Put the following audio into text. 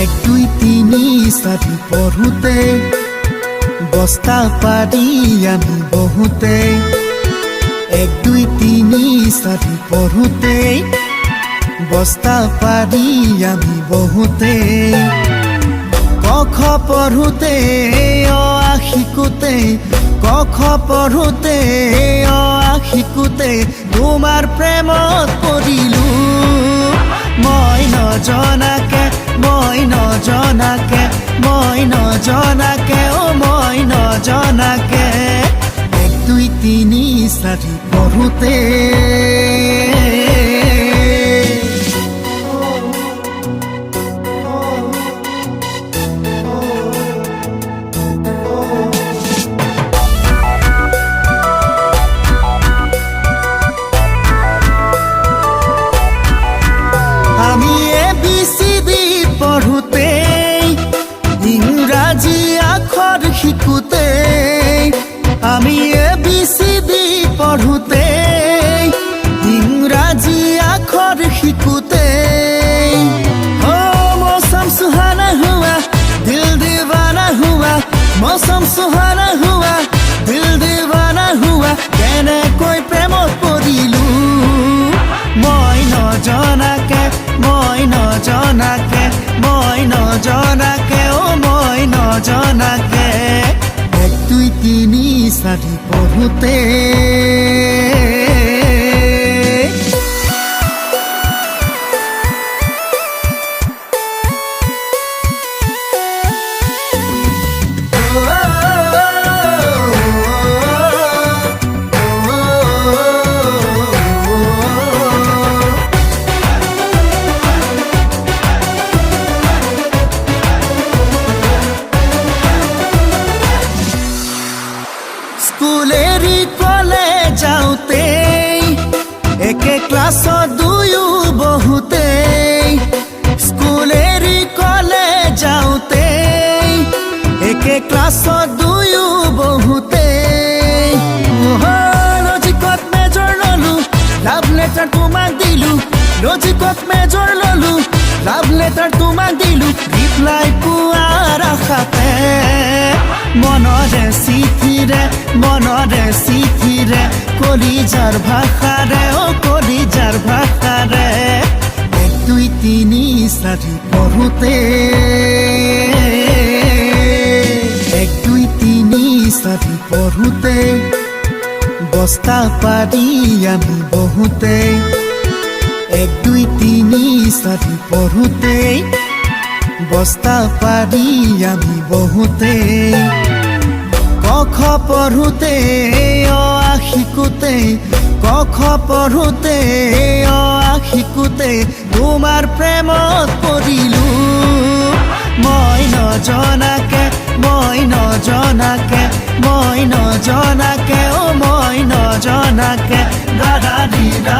এক দুই তিনি চাৰি পঢ়োতে বস্তা পাৰি আমি বহুতে এক দুই তিনি চাৰি পঢ়োতে বস্তা পাৰি আমি বহুতে ক খ পঢ়োতে অ আ শিকোতে ক খ পঢ়োতে অ আ শিকোতে তোমাৰ প্ৰেমত পৰিলো মই নজনাকে মই নজনাকে মই নজনাকে অ মই নজনাকে এক দুই তিনি চাৰি পঢ়োতে আমি ABCD পঢ়োতে ইংৰাজী আখৰ শিকোতে আমি ABCD পঢ়োতে ইংৰাজী আখৰ শিকোতে मौसम सुहाना हुआ दिल दीवाना हुआ मौसम सुहाना हुआ दिल दीवाना हुआ কেনেকৈ প্ৰেমত পৰিলো মই নজনাকে মই নজনাকে মই নজনাকে অ মই নজনাকে এক দুই তিনি চাৰি পঢ়োতে স্কুলেৰি কলেজ যাওঁতে একে ক্লাছত দুয়ো বহুতে স্কুলেৰি কলেজ যাওঁতে একে ক্লাছত দুয়ো বহুতে লজিকত মেজৰ ললো লাভ লেটাৰ তোমাক দিলো লজিকত মেজৰ ললো লাভ লেটাৰ তোমাক দিলো ৰিপ্লাই পোৱাৰ আশাতে মনৰে চিঠিৰে কলিজাৰ ভাষাৰে অ কলিজাৰ ভাষাৰে এক দুই তিনি চাৰি পঢ়োতে এক দুই তিনি চাৰি পঢ়োতে বস্তা পাৰি আমি বহুতে এক দুই তিনি চাৰি পঢ়োতে বস্তা পাৰি আমি বহুতে ক খ পঢ়োতে অ আ শিকোতে ক খ পঢ়োতে অ আ শিকোতে তোমাৰ প্ৰেমত পৰিলো মই নজনাকে মই নজনাকে মই নজনাকে অ মই নজনাকে দাদা দিদা